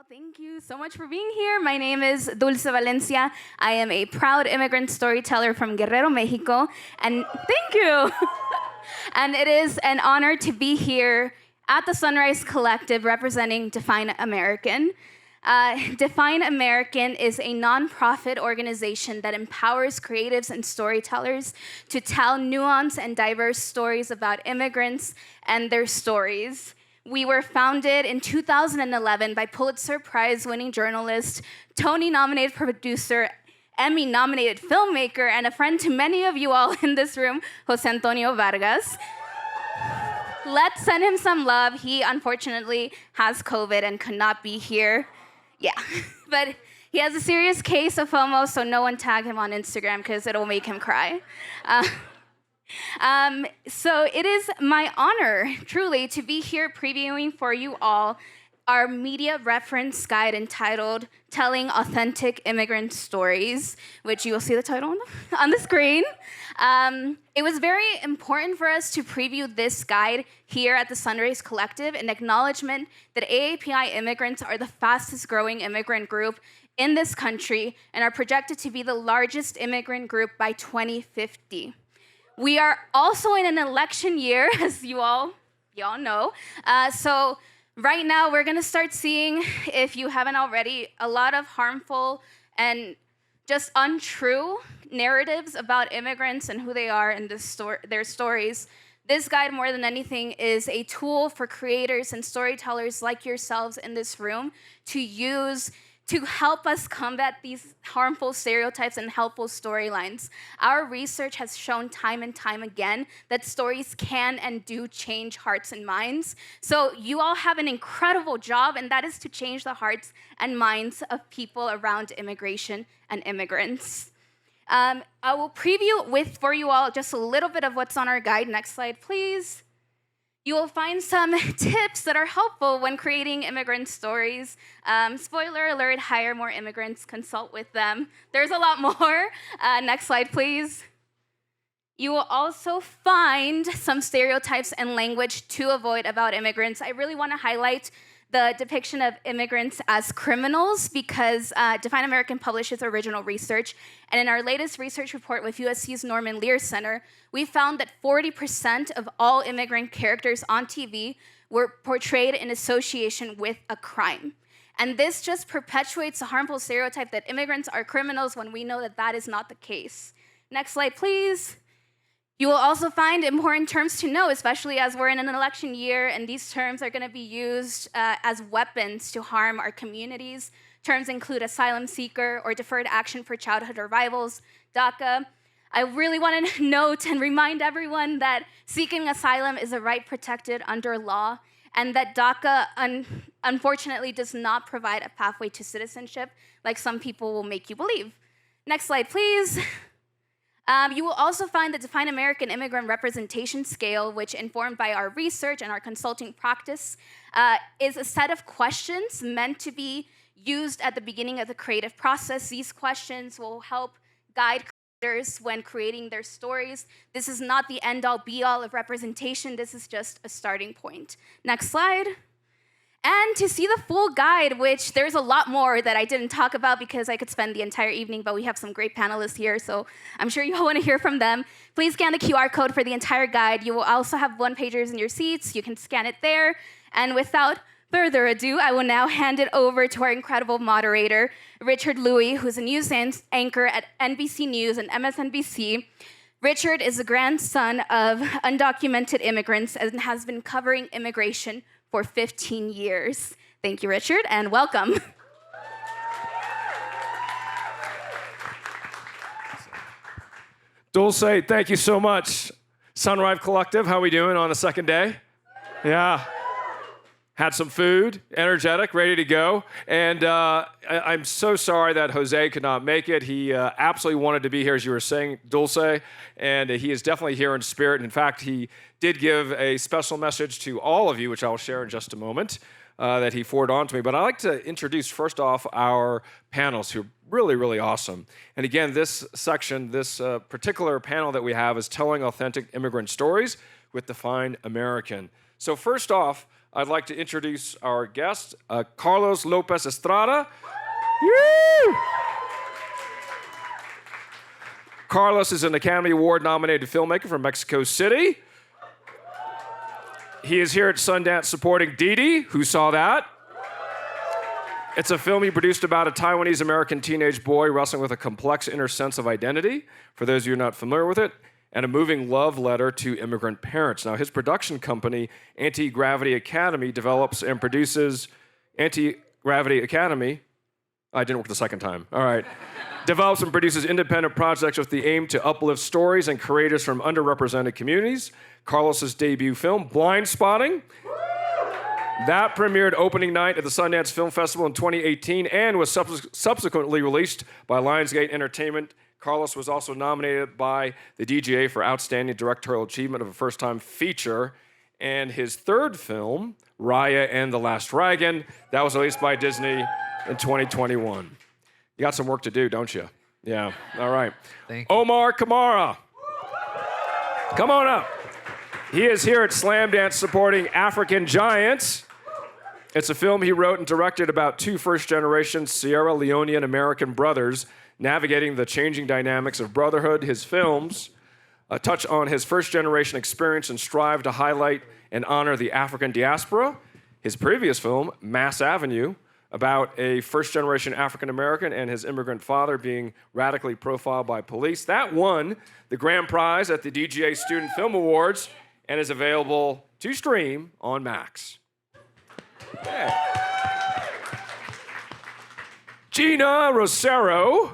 Thank you so much for being here. My name is Dulce Valencia. I am a proud immigrant storyteller from Guerrero, Mexico. And thank you. And it is an honor to be here at the Sunrise Collective representing Define American. Define American is a nonprofit organization that empowers creatives and storytellers to tell nuanced and diverse stories about immigrants and their stories. We were founded in 2011 by Pulitzer Prize-winning journalist, Tony-nominated producer, Emmy-nominated filmmaker, and a friend to many of you all in this room, Jose Antonio Vargas. Let's send him some love. He unfortunately has COVID and could not be here. Yeah, but he has a serious case of FOMO, so no one tag him on Instagram because it'll make him cry. So it is my honor, truly, to be here previewing for you all our media reference guide entitled Telling Authentic Immigrant Stories, which you will see the title on the screen. It was very important for us to preview this guide here at the Sunrise Collective in acknowledgement that AAPI immigrants are the fastest growing immigrant group in this country and are projected to be the largest immigrant group by 2050. We are also in an election year, as you all know. So right now, we're gonna start seeing, if you haven't already, a lot of harmful and just untrue narratives about immigrants and who they are and their stories. This guide, more than anything, is a tool for creators and storytellers like yourselves in this room to use to help us combat these harmful stereotypes and helpful storylines. Our research has shown time and time again that stories can and do change hearts and minds. So you all have an incredible job, and that is to change the hearts and minds of people around immigration and immigrants. I will preview for you all just a little bit of what's on our guide. Next slide, please. You will find some tips that are helpful when creating immigrant stories. Spoiler alert, hire more immigrants, consult with them. There's a lot more. Next slide, please. You will also find some stereotypes and language to avoid about immigrants. I really want to highlight the depiction of immigrants as criminals because Define American publishes original research. And in our latest research report with USC's Norman Lear Center, we found that 40% of all immigrant characters on TV were portrayed in association with a crime. And this just perpetuates the harmful stereotype that immigrants are criminals when we know that that is not the case. Next slide, please. You will also find important terms to know, especially as we're in an election year, and these terms are going to be used as weapons to harm our communities. Terms include asylum seeker or deferred action for childhood arrivals, DACA. I really want to note and remind everyone that seeking asylum is a right protected under law, and that DACA unfortunately does not provide a pathway to citizenship like some people will make you believe. Next slide, please. You will also find the Define American Immigrant Representation Scale, which, informed by our research and our consulting practice, is a set of questions meant to be used at the beginning of the creative process. These questions will help guide creators when creating their stories. This is not the end-all, be-all of representation. This is just a starting point. Next slide. And to see the full guide, which there's a lot more that I didn't talk about because I could spend the entire evening, but we have some great panelists here, so I'm sure you all want to hear from them. Please scan the QR code for the entire guide. You will also have one-pagers in your seats. You can scan it there. And without further ado, I will now hand it over to our incredible moderator, Richard Lui, who's a news anchor at NBC News and MSNBC. Richard is the grandson of undocumented immigrants and has been covering immigration for 15 years. Thank you, Richard, and welcome. Dulce, thank you so much. Sunrise Collective, how we doing on the second day? Yeah. Had some food, energetic, ready to go. And I'm so sorry that Jose could not make it. He absolutely wanted to be here, as you were saying, Dulce, and he is definitely here in spirit. In fact, he did give a special message to all of you, which I'll share in just a moment, that he forwarded on to me. But I'd like to introduce, first off, our panelists, who are really, really awesome. And again, this section, this particular panel that we have is Telling Authentic Immigrant Stories with Define American. So first off, I'd like to introduce our guest, Carlos López Estrada. Woo! Carlos is an Academy Award-nominated filmmaker from Mexico City. He is here at Sundance supporting Didi. Who saw that? It's a film he produced about a Taiwanese-American teenage boy wrestling with a complex inner sense of identity, for those of you who are not familiar with it, and a moving love letter to immigrant parents. Now, his production company, Anti-Gravity Academy, develops and produces Anti-Gravity Academy. I didn't work the second time. All right. Develops and produces independent projects with the aim to uplift stories and creators from underrepresented communities. Carlos's debut film, Blind Spotting, that premiered opening night at the Sundance Film Festival in 2018 and was subsequently released by Lionsgate Entertainment. Carlos was also nominated by the DGA for Outstanding Directorial Achievement of a First-Time Feature. And his third film, Raya and the Last Dragon, that was released by Disney in 2021. You got some work to do, don't you? Yeah, all right. Thank you. Omar Kamara. Come on up. He is here at Slam Dance supporting African Giants. It's a film he wrote and directed about two first-generation Sierra Leonean American brothers navigating the changing dynamics of brotherhood. His films touch on his first-generation experience and strive to highlight and honor the African diaspora. His previous film, Mass Avenue, about a first-generation African-American and his immigrant father being radically profiled by police. That won the grand prize at the DGA Student Film Awards and is available to stream on Max. Okay. Geena Rocero,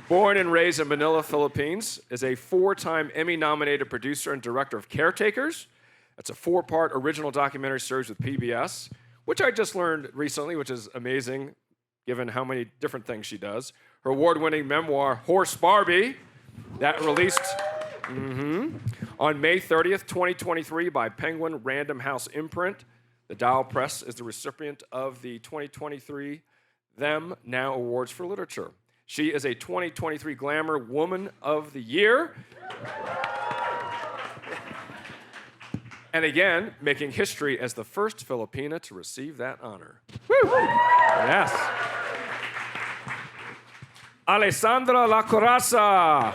born and raised in Manila, Philippines, is a 4-time Emmy-nominated producer and director of Caretakers. That's a 4-part original documentary series with PBS, which I just learned recently, which is amazing, given how many different things she does. Her award-winning memoir, Horse Barbie, that released on May 30th, 2023 by Penguin Random House Imprint. The Dial Press is the recipient of the 2023 Them Now Awards for Literature. She is a 2023 Glamour Woman of the Year. And again, making history as the first Filipina to receive that honor. Woo! Yes. Alessandra Lacorazza.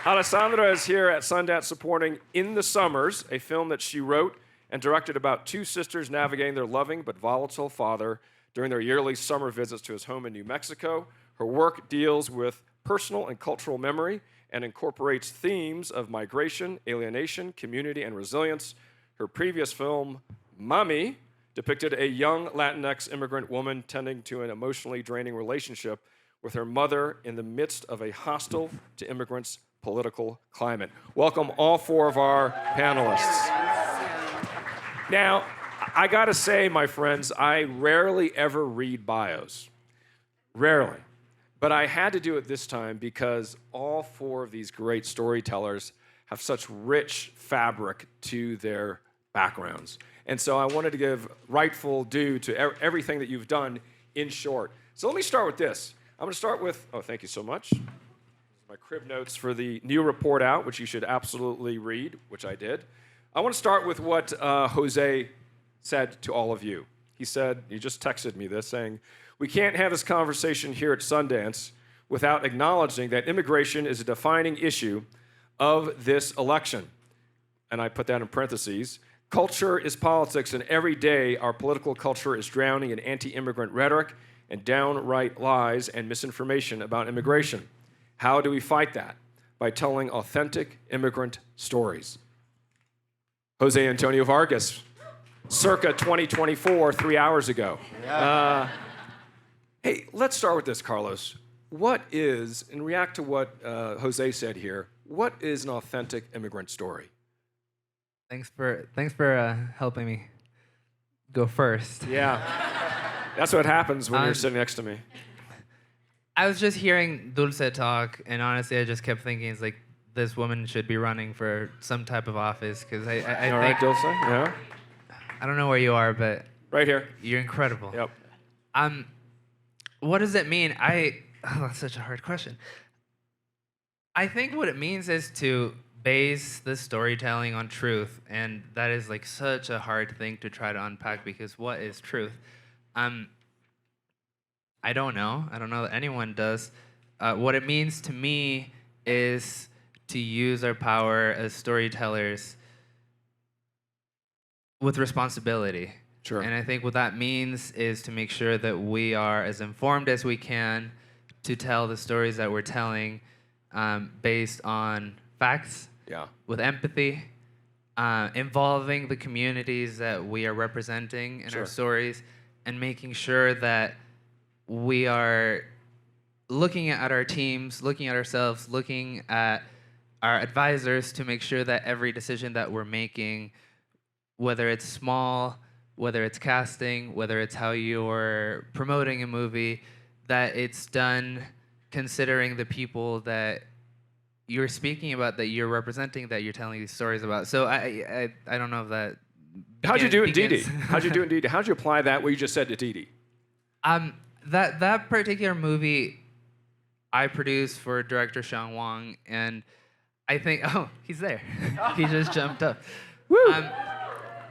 Alessandra is here at Sundance supporting In the Summers, a film that she wrote and directed about two sisters navigating their loving but volatile father during their yearly summer visits to his home in New Mexico. Her work deals with personal and cultural memory and incorporates themes of migration, alienation, community, and resilience. Her previous film, Mami, depicted a young Latinx immigrant woman tending to an emotionally draining relationship with her mother in the midst of a hostile to immigrants political climate. Welcome all 4 of our panelists. Now, I gotta say, my friends, I rarely ever read bios. Rarely. But I had to do it this time because all 4 of these great storytellers have such rich fabric to their backgrounds. And so I wanted to give rightful due to everything that you've done in short. So let me start with this. I'm gonna start with, oh, thank you so much. My crib notes for the new report out, which you should absolutely read, which I did. I wanna start with what Jose said to all of you. He said, he just texted me this, saying, "We can't have this conversation here at Sundance without acknowledging that immigration is a defining issue of this election." And I put that in parentheses. "Culture is politics, and every day our political culture is drowning in anti-immigrant rhetoric and downright lies and misinformation about immigration. How do we fight that? By telling authentic immigrant stories." Jose Antonio Vargas, circa 2024, 3 hours ago. Yeah. Hey, let's start with this, Carlos. What is, and react to what Jose said here, what is an authentic immigrant story? Thanks for helping me go first. Yeah, that's what happens when you're sitting next to me. I was just hearing Dulce talk, and honestly, I just kept thinking, it's like, this woman should be running for some type of office, because I All right, think... Dulce? Yeah? I don't know where you are, but... Right here. You're incredible. Yep. What does it mean? Oh, that's such a hard question. I think what it means is to base the storytelling on truth, and that is like such a hard thing to try to unpack because what is truth? I don't know. I don't know that anyone does. What it means to me is to use our power as storytellers with responsibility. Sure. And I think what that means is to make sure that we are as informed as we can to tell the stories that we're telling based on facts, with empathy, involving the communities that we are representing in our stories, and making sure that we are looking at our teams, looking at ourselves, looking at our advisors to make sure that every decision that we're making, whether it's small, whether it's casting, whether it's how you're promoting a movie, that it's done considering the people that you're speaking about, that you're representing, that you're telling these stories about. So I don't know if that. How'd you do it in Didi? How'd you do it in Didi? How'd you apply that, what you just said, to Didi? That particular movie I produced for director Sean Wong, and I think, oh, he's there. He just jumped up. Woo!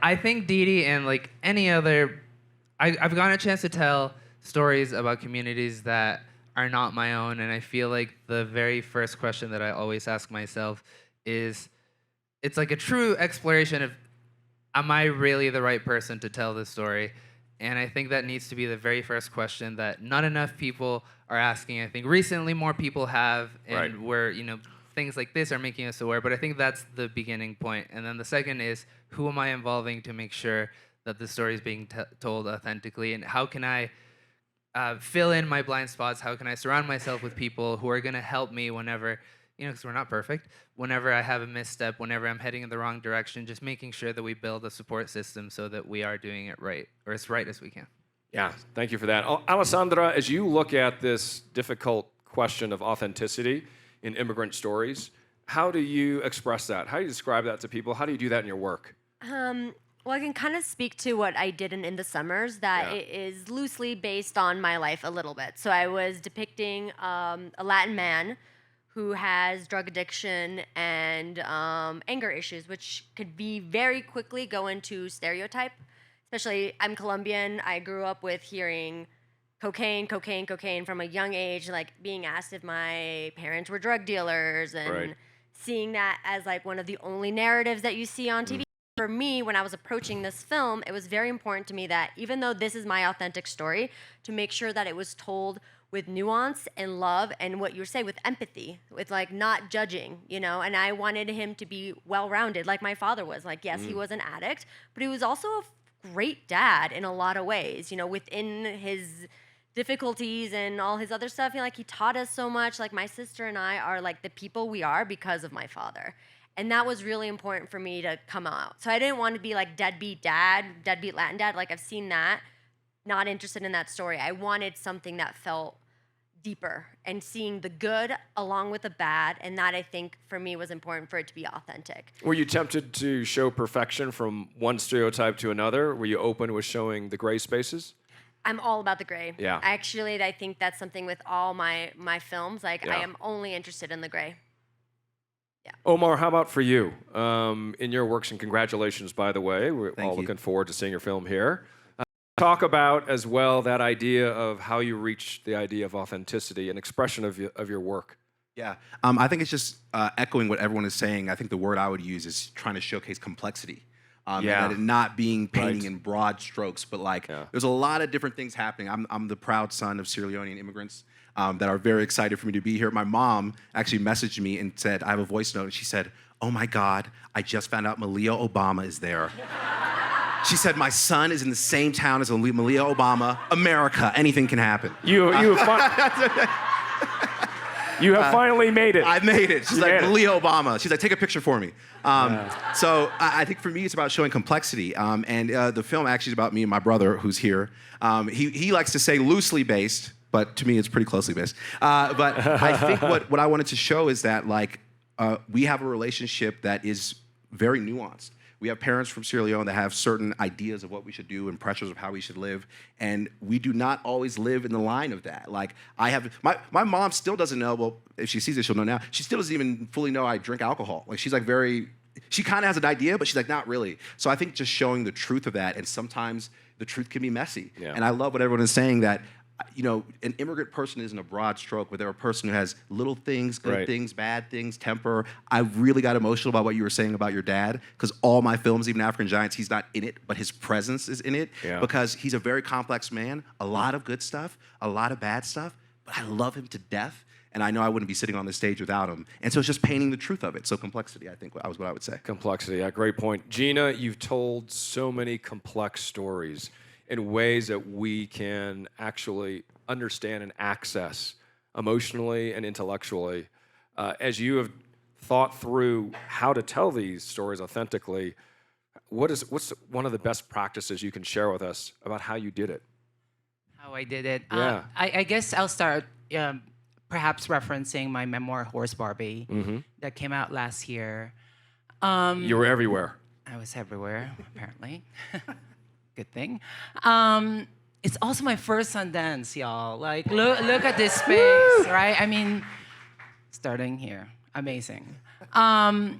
I think Didi and like any other, I've gotten a chance to tell stories about communities that are not my own, and I feel like the very first question that I always ask myself is, it's like a true exploration of, am I really the right person to tell this story? And I think that needs to be the very first question that not enough people are asking. I think recently more people have, and where, you know, things like this are making us aware, but I think that's the beginning point. And then the second is, who am I involving to make sure that the story is being told authentically, and how can I fill in my blind spots? How can I surround myself with people who are going to help me whenever, you know, because we're not perfect, whenever I have a misstep, whenever I'm heading in the wrong direction, just making sure that we build a support system so that we are doing it right, or as right as we can. Yeah, thank you for that. Alessandra, as you look at this difficult question of authenticity in immigrant stories, how do you express that? How do you describe that to people? How do you do that in your work? Well, I can kind of speak to what I did in the Summers, that it is loosely based on my life a little bit. So I was depicting a Latin man who has drug addiction and anger issues, which could be very quickly go into stereotype. Especially, I'm Colombian. I grew up with hearing cocaine, cocaine, cocaine from a young age, like being asked if my parents were drug dealers, and seeing that as like one of the only narratives that you see on TV. For me, when I was approaching this film, it was very important to me that even though this is my authentic story, to make sure that it was told with nuance and love, and what you say, with empathy, with like not judging, you know. And I wanted him to be well-rounded, like my father was. Like, yes, he was an addict, but he was also a great dad in a lot of ways, you know, within his difficulties and all his other stuff. You know, like, he taught us so much. Like, my sister and I are like the people we are because of my father. And that was really important for me to come out. So I didn't want to be like deadbeat dad, deadbeat Latin dad. Like, I've seen that. Not interested in that story. I wanted something that felt deeper and seeing the good along with the bad. And that, I think, for me, was important for it to be authentic. Were you tempted to show perfection from one stereotype to another? Were you open with showing the gray spaces? I'm all about the gray. Yeah. Actually, I think that's something with all my films. Like, I am only interested in the gray. Yeah. Omar, how about for you? In your works, and congratulations, by the way. We're all looking forward to seeing your film here. Talk about as well that idea of how you reach the idea of authenticity and expression of your work. Yeah, I think it's just echoing what everyone is saying. I think the word I would use is trying to showcase complexity. And that it not being painting in broad strokes, but like there's a lot of different things happening. I'm the proud son of Sierra Leonean immigrants that are very excited for me to be here. My mom actually messaged me and said, I have a voice note, and she said, oh my God, I just found out Malia Obama is there. She said, my son is in the same town as Malia Obama. America, anything can happen. You have finally made it. I've made it. She's like, Malia Obama. She's like, take a picture for me. So I think for me, it's about showing complexity. And the film actually is about me and my brother, who's here. He likes to say loosely based, but to me, it's pretty closely based. But I think what I wanted to show is that, like, we have a relationship that is very nuanced. we have parents from Sierra Leone that have certain ideas of what we should do and pressures of how we should live, and we do not always live in the line of that. Like, my mom still doesn't know, well, if she sees it, she'll know now, she still doesn't even fully know I drink alcohol. Like, she's like she kind of has an idea, but she's like, not really. So I think just showing the truth of that, and sometimes the truth can be messy. Yeah. And I love what everyone is saying, that an immigrant person isn't a broad stroke, but they're a person who has little things, good things, bad things, temper. I really got emotional about what you were saying about your dad, because all my films, even African Giants, he's not in it, but his presence is in it, because he's a very complex man, a lot of good stuff, a lot of bad stuff, but I love him to death, and I know I wouldn't be sitting on this stage without him. And so it's just painting the truth of it. So complexity, I think, was what I would say. Complexity, yeah, great point. Geena, you've told so many complex stories in ways that we can actually understand and access emotionally and intellectually. As you have thought through how to tell these stories authentically, what's one of the best practices you can share with us about how you did it? How I did it? Yeah. I guess I'll start perhaps referencing my memoir, Horse Barbie, that came out last year. You were everywhere. I was everywhere, apparently. Good thing. It's also my first Sundance, y'all. Like, look at this space, right? I mean, starting here, amazing. I'd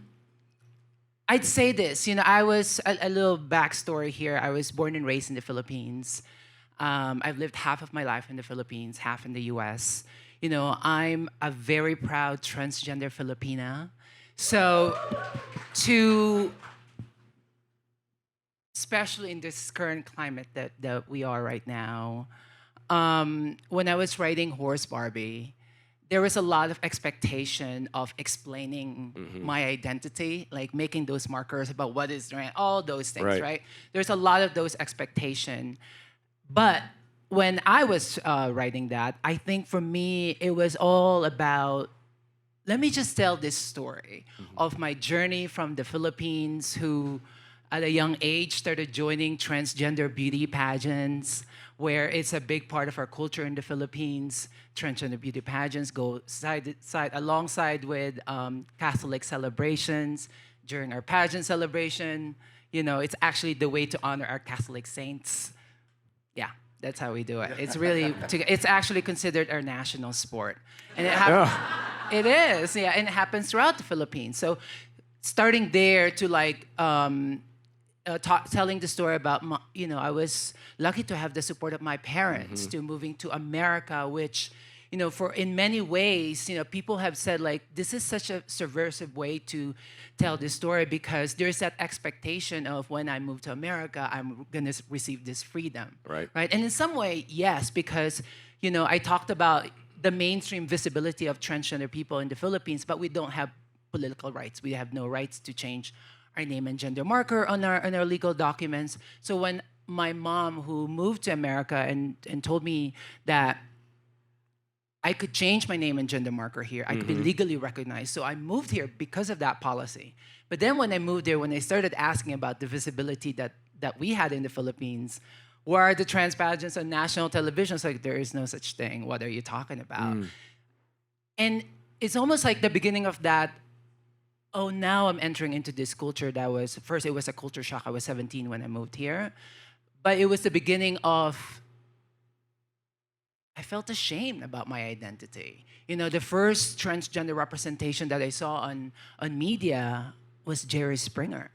say this, I was, a little backstory here. I was born and raised in the Philippines. I've lived half of my life in the Philippines, half in the US. I'm a very proud transgender Filipina. So especially in this current climate that we are right now, when I was writing Horse Barbie, there was a lot of expectation of explaining my identity, like making those markers about what is right, all those things, right? There's a lot of those expectation. But when I was writing that, I think for me, it was all about, let me just tell this story of my journey from the Philippines, who at a young age started joining transgender beauty pageants, where it's a big part of our culture in the Philippines. Transgender beauty pageants go alongside with Catholic celebrations. During our pageant celebration, it's actually the way to honor our Catholic saints. Yeah, that's how we do it. It's really, it's actually considered our national sport. And it is, yeah, and it happens throughout the Philippines. So starting there to like, telling the story about, I was lucky to have the support of my parents to moving to America, which, in many ways, people have said like, this is such a subversive way to tell this story, because there's that expectation of when I move to America, I'm gonna receive this freedom, right? And in some way, yes, because, I talked about the mainstream visibility of transgender people in the Philippines, but we don't have political rights. We have no rights to change our name and gender marker on our legal documents. So when my mom, who moved to America and told me that I could change my name and gender marker here, I could be legally recognized. So I moved here because of that policy. But then when I moved there, when they started asking about the visibility that we had in the Philippines, where are the trans pageants on national television? It's like, there is no such thing. What are you talking about? And it's almost like the beginning of that, oh, now I'm entering into this culture that was, first it was a culture shock. I was 17 when I moved here. But it was the beginning of, I felt ashamed about my identity. The first transgender representation that I saw on media was Jerry Springer.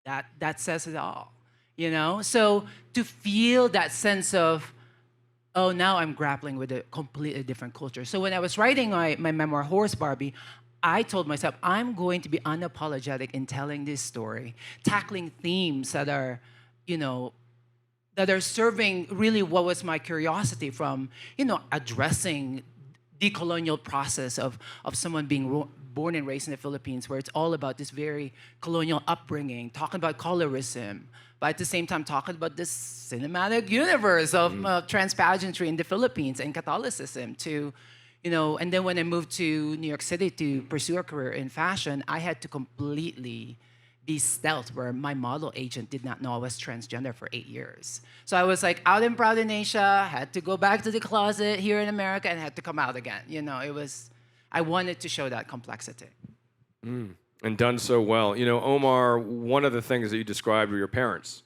That says it all, So to feel that sense of, oh, now I'm grappling with a completely different culture. So when I was writing my memoir, Horse Barbie, I told myself, I'm going to be unapologetic in telling this story, tackling themes that are, that are serving really what was my curiosity from, addressing the colonial process of someone being born and raised in the Philippines, where it's all about this very colonial upbringing, talking about colorism, but at the same time talking about this cinematic universe of trans pageantry in the Philippines and Catholicism to, and then when I moved to New York City to pursue a career in fashion, I had to completely be stealth, where my model agent did not know I was transgender for 8 years. So I was like out and proud in Asia, had to go back to the closet here in America, and had to come out again. It was, I wanted to show that complexity. And done so well. You know, Omar, one of the things that you described were your parents.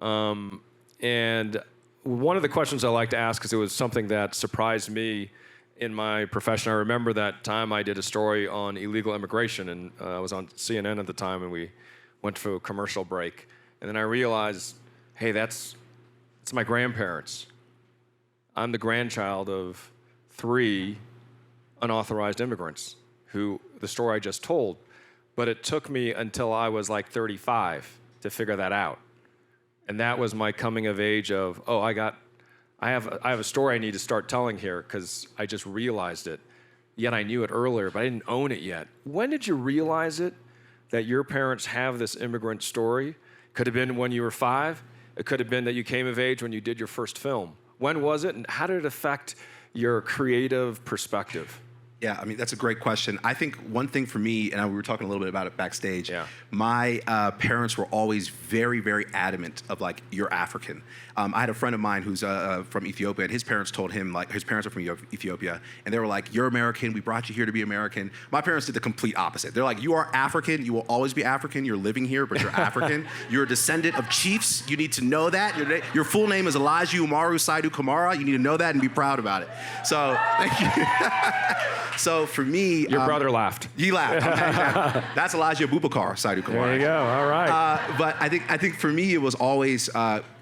And one of the questions I like to ask, because it was something that surprised me in my profession. I remember that time I did a story on illegal immigration, and I was on CNN at the time, and we went for a commercial break. And then I realized, hey, that's my grandparents. I'm the grandchild of 3 unauthorized immigrants who the story I just told. But it took me until I was like 35 to figure that out. And that was my coming of age of, oh, I have a story I need to start telling here because I just realized it. Yet I knew it earlier, but I didn't own it yet. When did you realize it, that your parents have this immigrant story? Could have been when you were 5. It could have been that you came of age when you did your first film. When was it, and how did it affect your creative perspective? Yeah, I mean, that's a great question. I think one thing for me, and we were talking a little bit about it backstage, yeah. My parents were always very, very adamant of, like, you're African. I had a friend of mine who's from Ethiopia, and his parents told him, like, his parents are from Ethiopia, and they were like, you're American, we brought you here to be American. My parents did the complete opposite. They're like, you are African, you will always be African, you're living here, but you're African. You're a descendant of chiefs, you need to know that. Your full name is Elijah Umaru Saidu Kamara, you need to know that and be proud about it. So, thank you. So for me, your brother laughed. He laughed. Okay, that's Elijah Abubakar, Saidu Kamara. There you go. All right. But I think for me, it was always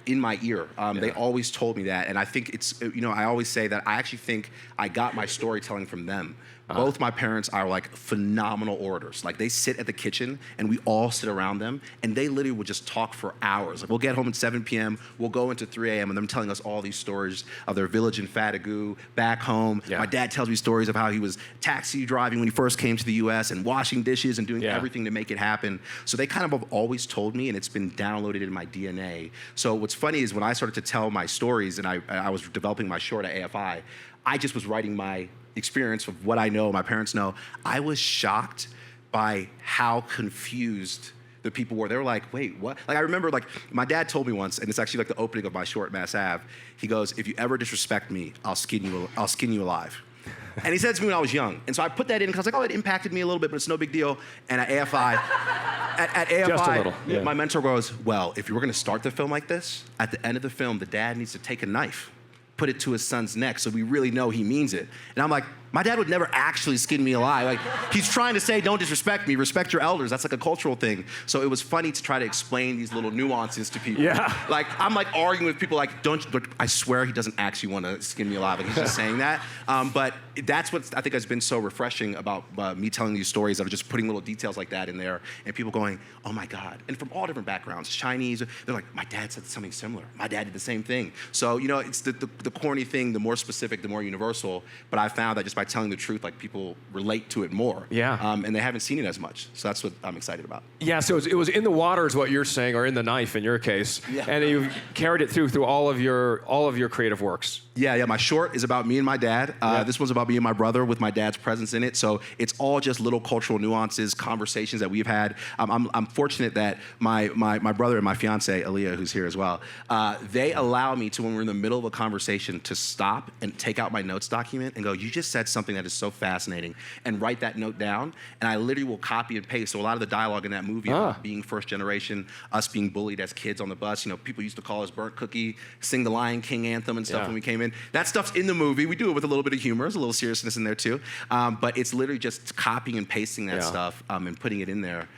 in my ear. They always told me that, and I think it's, you know, I always say that I actually think I got my storytelling from them. Both my parents are like phenomenal orators. Like, they sit at the kitchen and we all sit around them, and they literally would just talk for hours. Like, we'll get home at 7 p.m., we'll go into 3 a.m. and them telling us all these stories of their village in Fatagu, back home. Yeah. My dad tells me stories of how he was taxi driving when he first came to the U.S. and washing dishes and doing everything to make it happen. So they kind of have always told me, and it's been downloaded in my DNA. So what's funny is when I started to tell my stories and I was developing my short at AFI, I just was writing my experience of what I know, my parents know. I was shocked by how confused the people were. They were like, wait, what? Like, I remember, like, my dad told me once, and it's actually like the opening of my short, Mass Ave. He goes, if you ever disrespect me, I'll skin you alive. And he said it to me when I was young. And so I put that in because I was like, oh, it impacted me a little bit, but it's no big deal. And at AFI, at AFI, just a little, yeah. My mentor goes, well, if you were going to start the film like this, at the end of the film, the dad needs to take a knife, put it to his son's neck so we really know he means it. And I'm like, my dad would never actually skin me alive. Like, he's trying to say, don't disrespect me, respect your elders. That's like a cultural thing. So it was funny to try to explain these little nuances to people. Yeah. Like, I'm like arguing with people like, but I swear he doesn't actually want to skin me alive. Like, he's just saying that. But that's what I think has been so refreshing about me telling these stories, of just putting little details like that in there, and people going, oh my God. And from all different backgrounds, Chinese, they're like, my dad said something similar. My dad did the same thing. So, you know, it's the corny thing, the more specific, the more universal. But I found that just by telling the truth, like, people relate to it more. Yeah. And they haven't seen it as much. So that's what I'm excited about. Yeah, so it was in the water is what you're saying, or in the knife in your case. Yeah. And you've carried it through all of your creative works. Yeah. My short is about me and my dad. This one's about me and my brother with my dad's presence in it. So it's all just little cultural nuances, conversations that we've had. I'm fortunate that my brother and my fiance, Aaliyah, who's here as well, they allow me to, when we're in the middle of a conversation, to stop and take out my notes document and go, you just said something that is so fascinating, and write that note down. And I literally will copy and paste. So a lot of the dialogue in that movie about being first generation, us being bullied as kids on the bus, you know, people used to call us burnt cookie, sing the Lion King anthem and stuff when we came in. That stuff's in the movie. We do it with a little bit of humor. There's a little seriousness in there too. But it's literally just copying and pasting that stuff and putting it in there.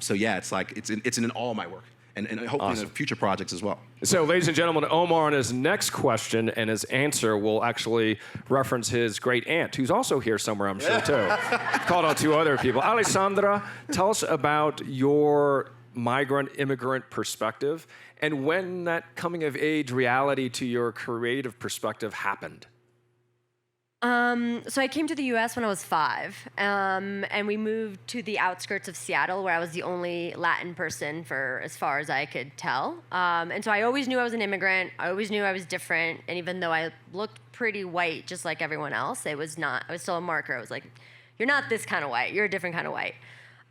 So yeah, it's like, it's in all my work. And hopefully in future projects as well. So, ladies and gentlemen, Omar, and his next question and his answer will actually reference his great aunt, who's also here somewhere, I'm sure, too. Called out 2 other people. Alessandra, tell us about your migrant immigrant perspective and when that coming of age reality to your creative perspective happened. So I came to the U.S. when I was 5, and we moved to the outskirts of Seattle, where I was the only Latin person for as far as I could tell. And so I always knew I was an immigrant. I always knew I was different. And even though I looked pretty white, just like everyone else, I was still a marker. I was like, you're not this kind of white. You're a different kind of white.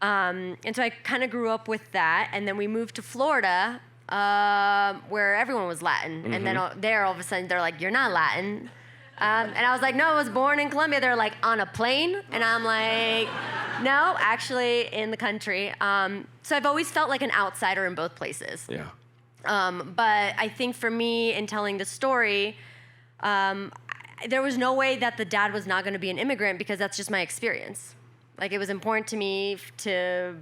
And so I kind of grew up with that. And then we moved to Florida, where everyone was Latin. Mm-hmm. And then there, all of a sudden, they're like, you're not Latin. And I was like, no, I was born in Colombia. They're like, on a plane? And I'm like, No, actually, in the country. So I've always felt like an outsider in both places. Yeah. But I think for me, in telling the story, there was no way that the dad was not going to be an immigrant because that's just my experience. Like, it was important to me to,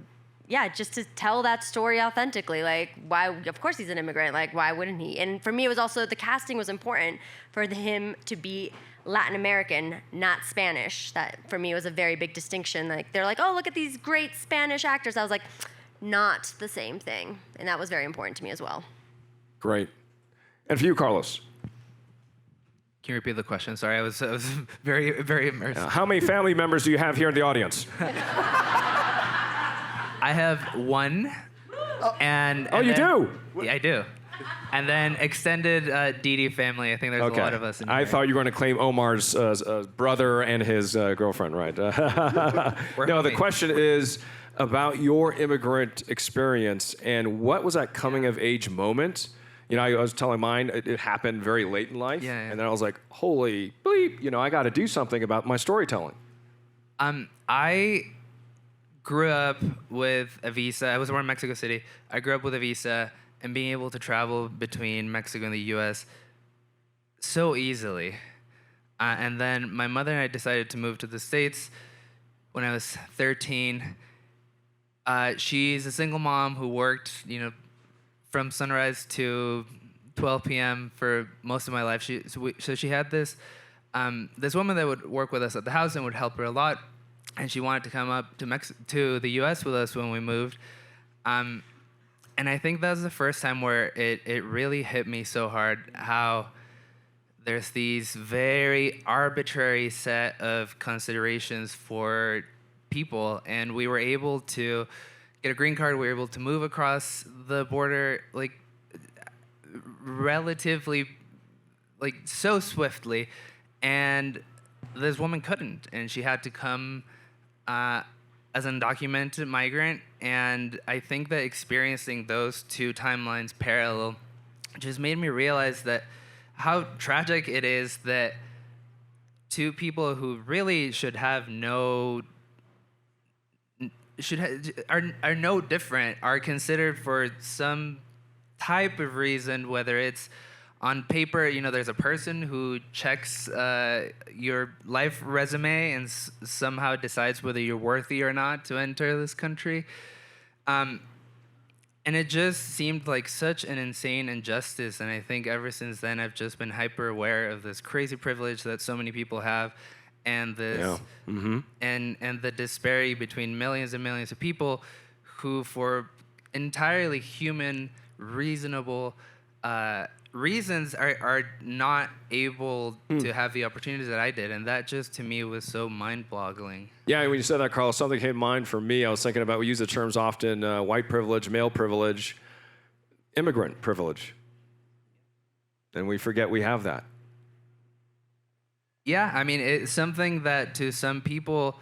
just to tell that story authentically. Like, why? Of course he's an immigrant. Like, why wouldn't he? And for me, it was also, the casting was important for him to be Latin American, not Spanish. That, for me, was a very big distinction. Like, they're like, oh, look at these great Spanish actors. I was like, not the same thing. And that was very important to me as well. Great. And for you, Carlos? Can you repeat the question? Sorry, I was very, very immersed. How many family members do you have here in the audience? I have one. And you do? Yeah, I do. And then extended Didi family. I think there's a lot of us in here. I thought you were going to claim Omar's brother and his girlfriend, right? No, the question is about your immigrant experience and what was that coming of age moment? You know, I was telling mine, it happened very late in life. Yeah. And then I was like, holy bleep, you know, I got to do something about my storytelling. I grew up with a visa. I was born in Mexico City. I grew up with a visa and being able to travel between Mexico and the U.S. so easily. And then my mother and I decided to move to the States when I was 13. She's a single mom who worked, from sunrise to 12 p.m. for most of my life. So she had this woman that would work with us at the house and would help her a lot, and she wanted to come up to the U.S. with us when we moved. And I think that was the first time where it really hit me so hard how there's these very arbitrary set of considerations for people, and we were able to get a green card. We were able to move across the border relatively so swiftly, and this woman couldn't, and she had to come as an undocumented migrant. And I think that experiencing those two timelines parallel just made me realize that how tragic it is that two people who really should have are no different are considered for some type of reason, whether it's on paper, there's a person who checks your life resume and somehow decides whether you're worthy or not to enter this country. And it just seemed like such an insane injustice. And I think ever since then, I've just been hyper aware of this crazy privilege that so many people have, and this and the disparity between millions and millions of people who, for entirely human, reasonable reasons, are not able to have the opportunities that I did. And that just, to me, was so mind-boggling. Yeah, when you said that, Carlos, something came to mind for me. I was thinking about, we use the terms often, white privilege, male privilege, immigrant privilege. And we forget we have that. Yeah, I mean, it's something that to some people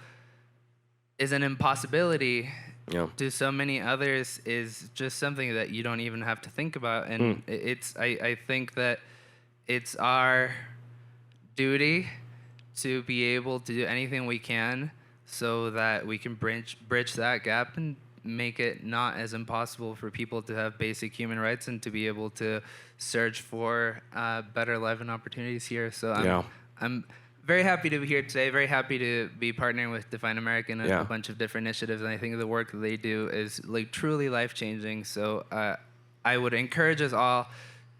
is an impossibility. Yeah. To so many others is just something that you don't even have to think about. And I think that it's our duty to be able to do anything we can so that we can bridge that gap and make it not as impossible for people to have basic human rights and to be able to search for better life and opportunities here. So I'm very happy to be here today, very happy to be partnering with Define American and a bunch of different initiatives, and I think the work that they do is truly life-changing. So I would encourage us all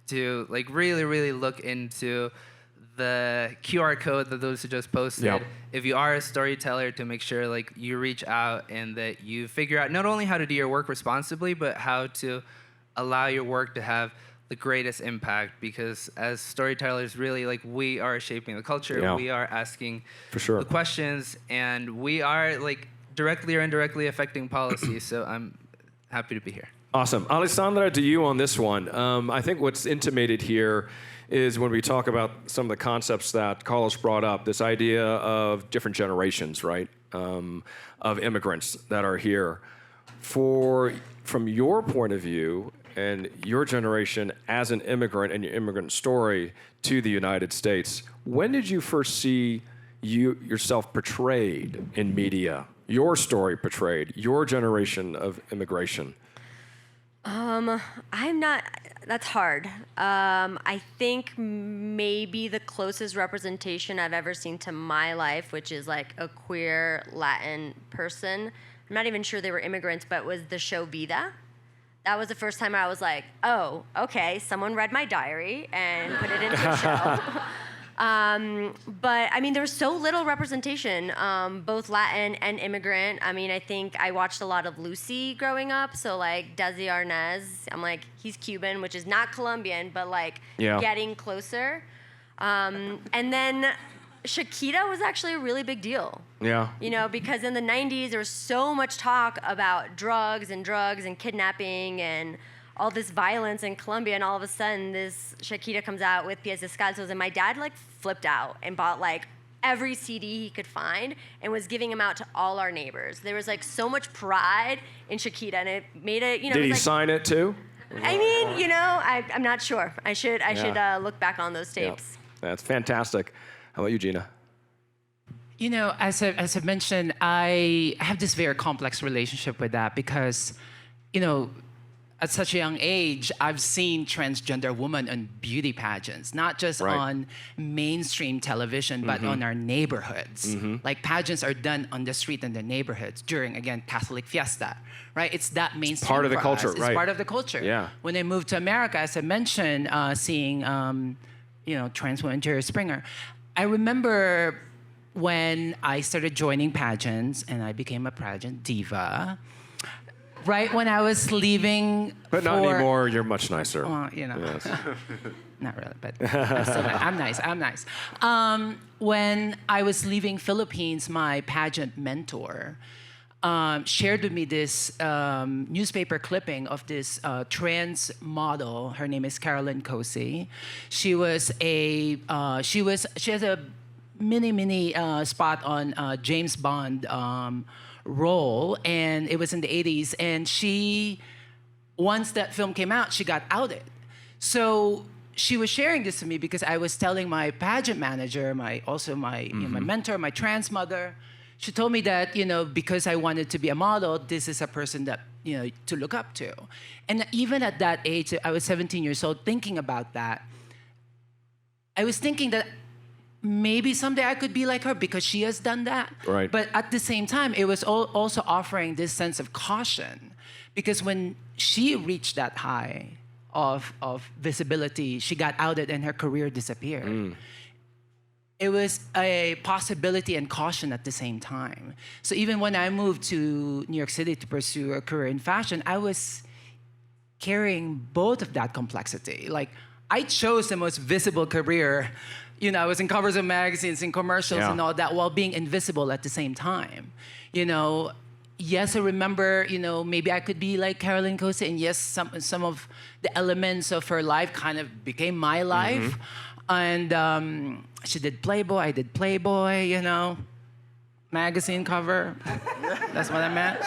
to really, really look into the QR code that those who just posted. Yep. If you are a storyteller, to make sure you reach out and that you figure out not only how to do your work responsibly, but how to allow your work to have the greatest impact, because as storytellers, really, we are shaping the culture. We are asking the questions, and we are directly or indirectly affecting policy. So I'm happy to be here. Awesome. Alessandra, to you on this one. I think what's intimated here is when we talk about some of the concepts that Carlos brought up, this idea of different generations, right, of immigrants that are here. From your point of view, and your generation as an immigrant and your immigrant story to the United States, when did you first see yourself portrayed in media, your story portrayed, your generation of immigration? That's hard. I think maybe the closest representation I've ever seen to my life, which is like a queer Latin person, I'm not even sure they were immigrants, but was the show Vida. That was the first time I was like, oh, okay, someone read my diary and put it into a show. But I mean, there was so little representation, both Latin and immigrant. I mean, I think I watched a lot of Lucy growing up. So like Desi Arnaz, I'm like, he's Cuban, which is not Colombian, but like getting closer. And then Shakira was actually a really big deal. Yeah. You know, because in the 90s, there was so much talk about drugs and kidnapping and all this violence in Colombia, and all of a sudden this Shakira comes out with Pies Descalzos, and my dad like flipped out and bought like every CD he could find and was giving them out to all our neighbors. There was like so much pride in Shakira, and it made it, you know. Did he like, sign it too? I mean, you know, I'm not sure. I should look back on those tapes. Yeah. That's fantastic. How about you, Geena? You know, as I mentioned, I have this very complex relationship with that because, you know, at such a young age, I've seen transgender women on beauty pageants, not just on mainstream television, but on our neighborhoods. Like pageants are done on the street in the neighborhoods during, again, Catholic fiesta, right? It's that mainstream. Part of the for culture, us. It's right? part of the culture. Yeah. When I moved to America, as I mentioned, seeing, you know, trans woman Jerry Springer, I remember when I started joining pageants and I became a pageant diva. Right when I was leaving, but not anymore. You're much nicer. Well, you know, yes. not really, but I'm nice. I'm nice. When I was leaving Philippines, my pageant mentor shared with me this newspaper clipping of this trans model. Her name is Carolyn Cosi. She has a mini spot on James Bond. Role, and it was in the 80s, and once that film came out, she got outed. So she was sharing this to me because I was telling my pageant manager, my mentor, my trans mother. She told me that, you know, because I wanted to be a model, this is a person that, you know, to look up to. And even at that age, I was 17 years old, thinking about that. I was thinking that maybe someday I could be like her because she has done that. Right. But at the same time, it was also offering this sense of caution because when she reached that high of visibility, she got outed and her career disappeared. It was a possibility and caution at the same time. So even when I moved to New York City to pursue a career in fashion, I was carrying both of that complexity. Like, I chose the most visible career. You know, I was in covers of magazines and commercials and all that while being invisible at the same time. You know, yes, I remember, you know, maybe I could be like Carolyn Cosi, and yes, some of the elements of her life kind of became my life. And she did Playboy, I did Playboy, you know, magazine cover. That's what I meant.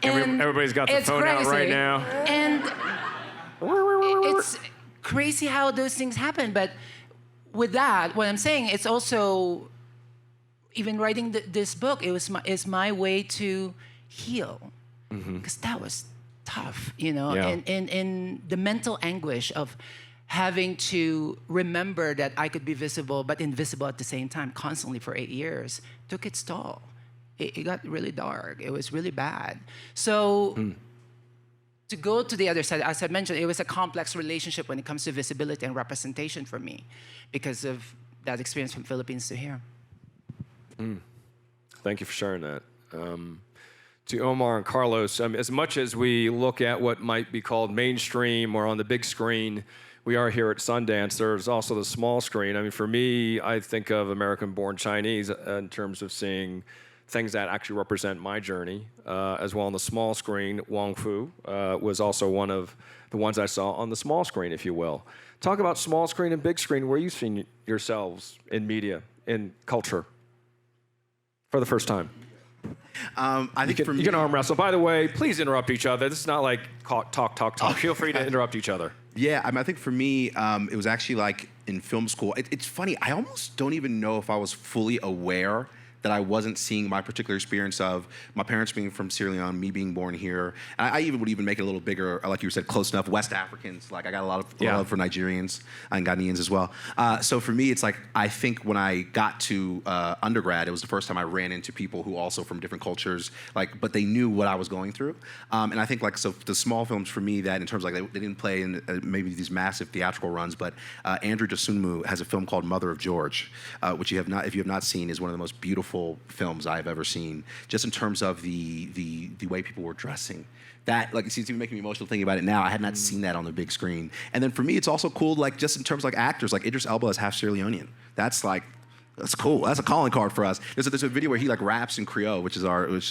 And everybody's got the phone out right now. And it's crazy how those things happen, but with that, what I'm saying, it's also, even writing this book, is my way to heal. Because that was tough, you know? Yeah. And the mental anguish of having to remember that I could be visible, but invisible at the same time, constantly for 8 years, took its toll. It got really dark. It was really bad. So to go to the other side, as I mentioned, it was a complex relationship when it comes to visibility and representation for me because of that experience from Philippines to here. Thank you for sharing that. To Omar and Carlos, as much as we look at what might be called mainstream or on the big screen, we are here at Sundance. There's also the small screen. I mean, for me, I think of American-born Chinese in terms of seeing things that actually represent my journey. As well on the small screen, Wong Fu was also one of the ones I saw on the small screen, if you will. Talk about small screen and big screen. Where you've seen yourselves in media, in culture, for the first time. I think for me, you can arm wrestle. By the way, please interrupt each other. This is not like talk. Feel free to interrupt each other. Yeah, I think for me, it was actually like in film school. It's funny. I almost don't even know if I was fully aware that I wasn't seeing my particular experience of my parents being from Sierra Leone, me being born here. And I even would even make it a little bigger, like you said, close enough. West Africans, like I got a lot of love for Nigerians and Ghanaians as well. So for me, it's like I think when I got to undergrad, it was the first time I ran into people who also from different cultures, like, but they knew what I was going through. And I think like so the small films for me that in terms of like they didn't play in maybe these massive theatrical runs, but Andrew Dosunmu has a film called Mother of George, which if you have not seen, is one of the most beautiful films I've ever seen. Just in terms of the way people were dressing. That, like, it's even making me emotional thinking about it now. I had not seen that on the big screen. And then for me, it's also cool, like, just in terms of like actors, like Idris Elba is half Sierra Leonean. That's cool. That's a calling card for us. There's a video where he like raps in Creole, which is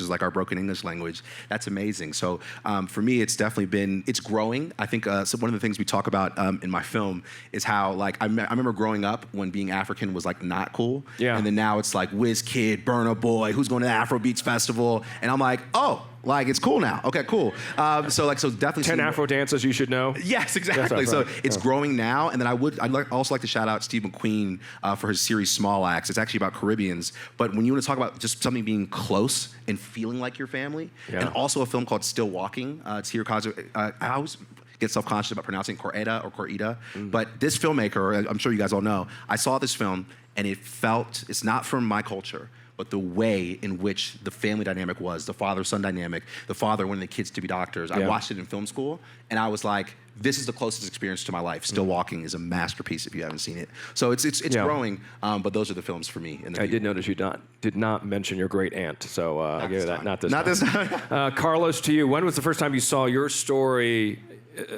like our broken English language. That's amazing. So for me, it's definitely it's growing. I think so one of the things we talk about in my film is how like I remember growing up when being African was like not cool. Yeah. And then now it's like Whiz Kid, Burna Boy, who's going to the Afro Beats Festival, and I'm like, oh. Like it's cool now. Okay, cool. So definitely 10 Afro dances you should know. Yes, exactly. So it's growing now, and then I'd also like to shout out Steve McQueen for his series Small Acts. It's actually about Caribbeans, but when you want to talk about just something being close and feeling like your family, and also a film called Still Walking. It's here because I always get self-conscious about pronouncing Coretta or Corita, but this filmmaker, I'm sure you guys all know, I saw this film and it's not from my culture, but the way in which the family dynamic was, the father-son dynamic, the father wanting the kids to be doctors. I watched it in film school, and I was like, this is the closest experience to my life. Still Walking is a masterpiece if you haven't seen it. So it's growing, but those are the films for me. I did notice you did not mention your great aunt, so I gave that. Not this time. Carlos, to you, when was the first time you saw your story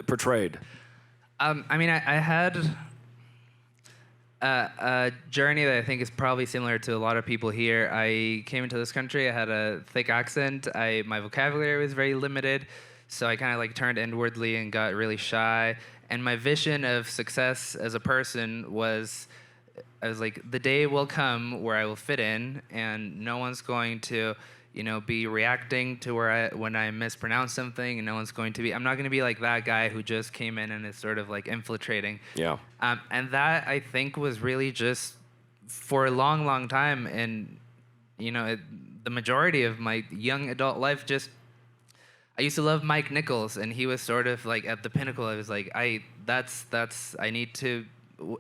portrayed? I mean, I had a journey that I think is probably similar to a lot of people here. I came into this country, I had a thick accent, my vocabulary was very limited, so I kind of like turned inwardly and got really shy. And my vision of success as a person I was like, the day will come where I will fit in and no one's going to be reacting to when I mispronounce something, and no one's going to be. I'm not going to be like that guy who just came in and is sort of like infiltrating. Yeah. And that I think was really just for a long, long time, and the majority of my young adult life, I used to love Mike Nichols, and he was sort of like at the pinnacle. I was like, I need to.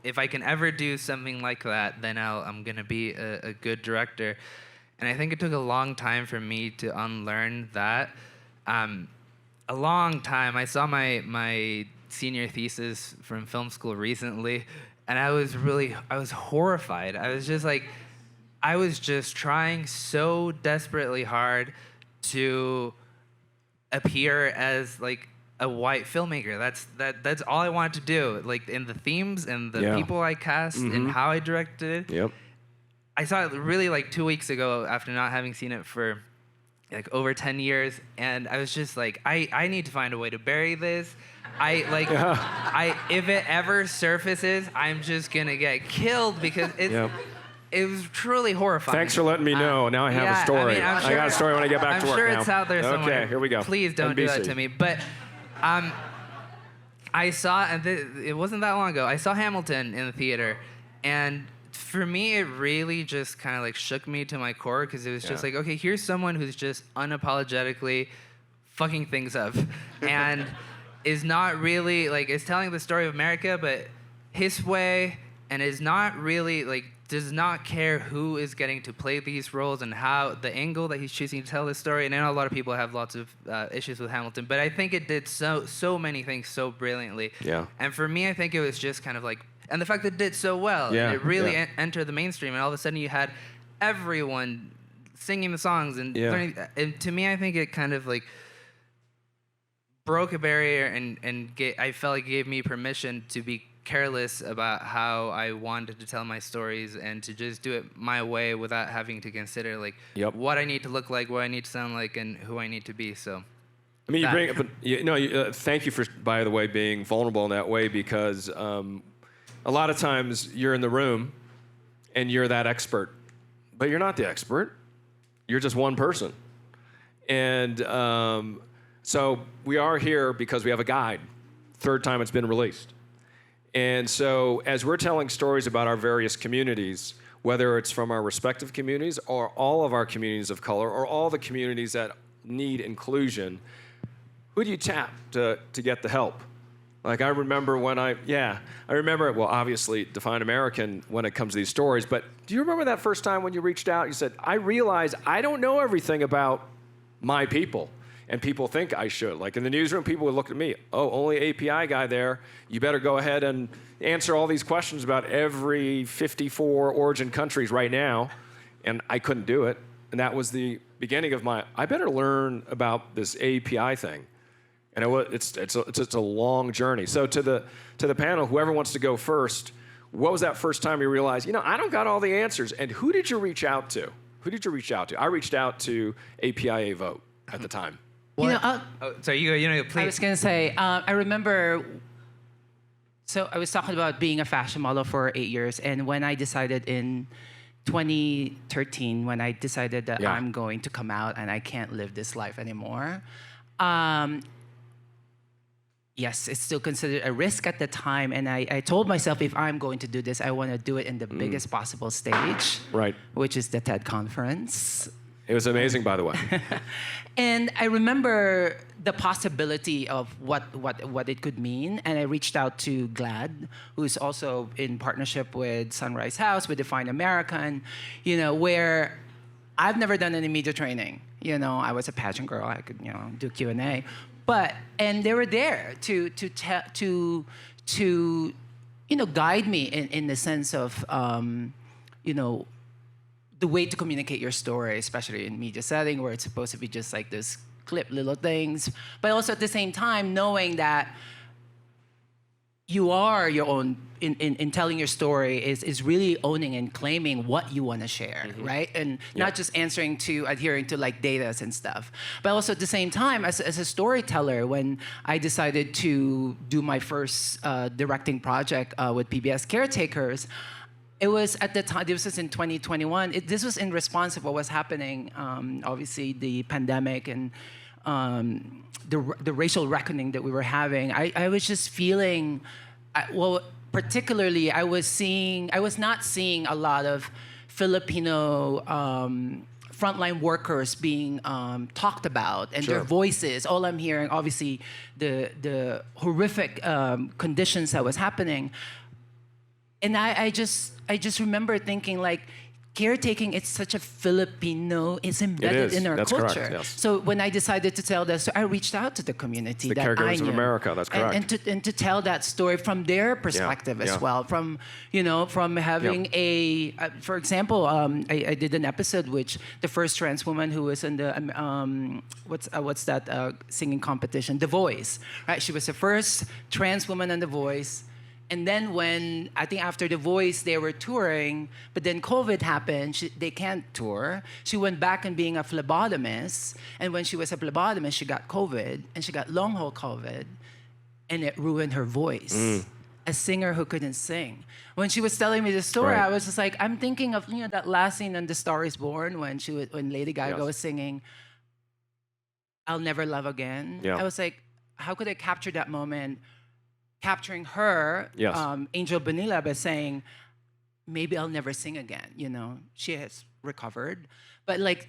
If I can ever do something like that, then I'm gonna be a good director. And I think it took a long time for me to unlearn that. A long time. I saw my senior thesis from film school recently, and I was horrified. I was just trying so desperately hard to appear as like a white filmmaker. That's all I wanted to do. Like in the themes and the people I cast and how I directed it. Yep. I saw it really like 2 weeks ago after not having seen it for like over 10 years, and I was just like, I need to find a way to bury this. If it ever surfaces, I'm just gonna get killed because it was truly horrifying. Thanks for letting me know. Now I have a story. I got a story when I get back to work now. I'm sure it's out there somewhere. Okay, here we go. Please don't do that to me. But I saw, and it wasn't that long ago, I saw Hamilton in the theater, and for me, it really just kind of like shook me to my core, because it was just like, okay, here's someone who's just unapologetically fucking things up and is not really like, is telling the story of America, but his way, and is not really like, does not care who is getting to play these roles and how the angle that he's choosing to tell this story. And I know a lot of people have lots of issues with Hamilton, but I think it did so many things so brilliantly. Yeah. And for me, I think it was just kind of like, and the fact that it did so well, and it really entered the mainstream, and all of a sudden you had everyone singing the songs and learning. And to me, I think it kind of like broke a barrier, and I felt like it gave me permission to be careless about how I wanted to tell my stories and to just do it my way without having to consider like what I need to look like, what I need to sound like, and who I need to be. So. I mean, you bring up, thank you for, by the way, being vulnerable in that way, because a lot of times you're in the room and you're that expert, but you're not the expert. You're just one person. And so we are here because we have a guide. Third time it's been released. And so as we're telling stories about our various communities, whether it's from our respective communities or all of our communities of color or all the communities that need inclusion, who do you tap to get the help? Like I remember well, obviously Define American when it comes to these stories, but do you remember that first time when you reached out? You said, I realized I don't know everything about my people, and people think I should. Like in the newsroom, people would look at me, oh, only API guy there, you better go ahead and answer all these questions about every 54 origin countries right now, and I couldn't do it. And that was the beginning of I better learn about this API thing. And it's a long journey. So to the panel, whoever wants to go first, what was that first time you realized, I don't got all the answers? And who did you reach out to? I reached out to APIA Vote at the time. Please. I was going to say, I remember, so I was talking about being a fashion model for 8 years. And when I decided in 2013, when I decided that I'm going to come out and I can't live this life anymore, yes, it's still considered a risk at the time. And I told myself, if I'm going to do this, I want to do it in the biggest possible stage, right? Which is the TED Conference. It was amazing, by the way. And I remember the possibility of what it could mean. And I reached out to GLAD, who's also in partnership with Sunrise House, with Define American, where I've never done any media training. I was a pageant girl. I could, do Q&A. And they were there to guide me in the sense of, the way to communicate your story, especially in media setting where it's supposed to be just like this clip little things, but also at the same time knowing that you are your own in telling your story is really owning and claiming what you want to share, right? And not just adhering to like data and stuff. But also at the same time, as a storyteller, when I decided to do my first directing project with PBS Caretakers, it was at the time, this was in 2021, this was in response to what was happening, obviously the pandemic and the racial reckoning that we were having. I was just feeling, particularly I was not seeing a lot of Filipino frontline workers being talked about and their voices. All I'm hearing, obviously, the horrific conditions that was happening. And I just remember thinking, like, caretaking, it's such a Filipino, it's embedded in our that's culture. Correct, yes. So when I decided to tell that story, I reached out to the community the that I Caregivers knew. of America, that's correct. And to tell that story from their perspective as well, from having for example, I did an episode which the first trans woman who was in the what's that singing competition, The Voice, right? She was the first trans woman on The Voice. And then when, I think after The Voice, they were touring, but then COVID happened, they can't tour. She went back and being a phlebotomist, and when she was a phlebotomist, she got COVID, and she got long-haul COVID, and it ruined her voice. A singer who couldn't sing. When she was telling me the story, I was just like, I'm thinking of that last scene in The Star Is Born when Lady Gaga was singing, I'll Never Love Again. I was like, how could I capture that moment? Capturing her, Angel Bonilla, by saying, maybe I'll never sing again. She has recovered. But like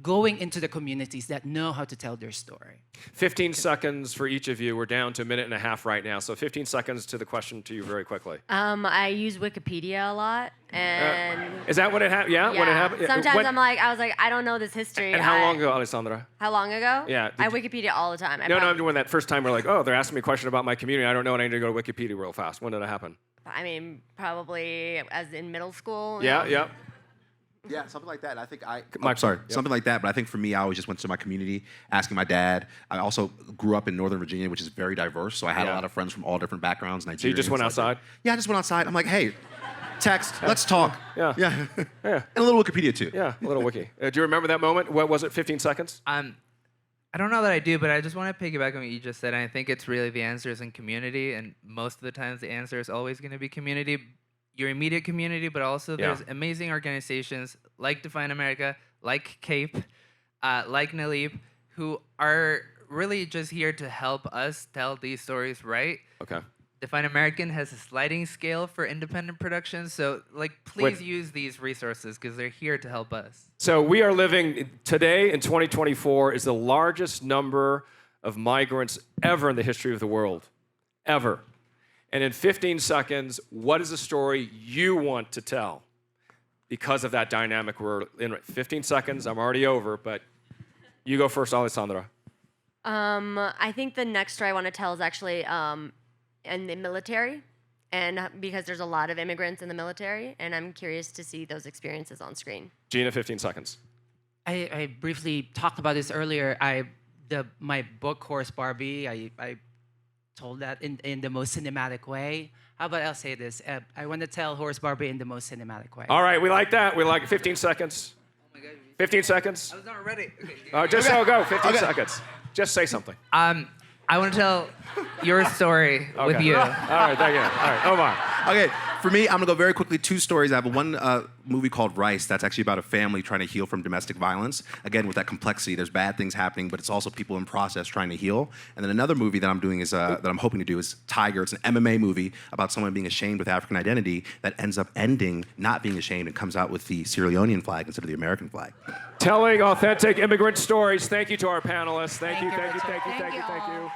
going into the communities that know how to tell their story. 15 seconds for each of you. We're down to a minute and a half right now. So 15 seconds to the question to you very quickly. I use Wikipedia a lot. And is that what it happened? Yeah, when it happened? Sometimes I was like, I don't know this history. And how long ago, Alessandra? How long ago? Yeah. I Wikipedia all the time. I'm doing that first time we're like, oh, they're asking me a question about my community. I don't know, and I need to go to Wikipedia real fast. When did it happen? I mean, probably as in middle school. Yeah. Yeah, something like that. I think something like that. But I think for me, I always just went to my community, asking my dad. I also grew up in Northern Virginia, which is very diverse. So I had a lot of friends from all different backgrounds. Nigerians. So you just went outside? Yeah, I just went outside. I'm like, hey, text, let's talk. Yeah. And a little Wikipedia too. Yeah, a little wiki. Do you remember that moment? What was it? 15 seconds? I don't know that I do, but I just want to piggyback on what you just said. And I think it's really the answer is in community, and most of the times the answer is always going to be community. Your immediate community, but also there's amazing organizations like Define America, like CAPE, like Nalib, who are really just here to help us tell these stories right. Okay. Define American has a sliding scale for independent productions. So, like, please use these resources because they're here to help us. So we are living today in 2024 is the largest number of migrants ever in the history of the world, ever. And in 15 seconds, what is the story you want to tell? Because of that dynamic, we're in 15 seconds. I'm already over, but you go first, Alessandra. I think the next story I want to tell is actually in the military, and because there's a lot of immigrants in the military, and I'm curious to see those experiences on screen. Geena, 15 seconds. I briefly talked about this earlier. My book, Horse Barbie, I told that in the most cinematic way. How about I'll say this? I want to tell Horse Barbie in the most cinematic way. All right, we like that. We like 15 seconds. Oh my God. 15 seconds. I was not ready. Go. 15 seconds. Just say something. I want to tell your story with you. All right, thank you. All right, Omar. Okay, for me, I'm gonna go very quickly. 2 stories. I have one movie called Rice that's actually about a family trying to heal from domestic violence. Again, with that complexity, there's bad things happening, but it's also people in process trying to heal. And then another movie that I'm doing is that I'm hoping to do is Tiger. It's an MMA movie about someone being ashamed with African identity that ends up ending not being ashamed and comes out with the Sierra Leonean flag instead of the American flag. Telling authentic immigrant stories. Thank you to our panelists. Thank you.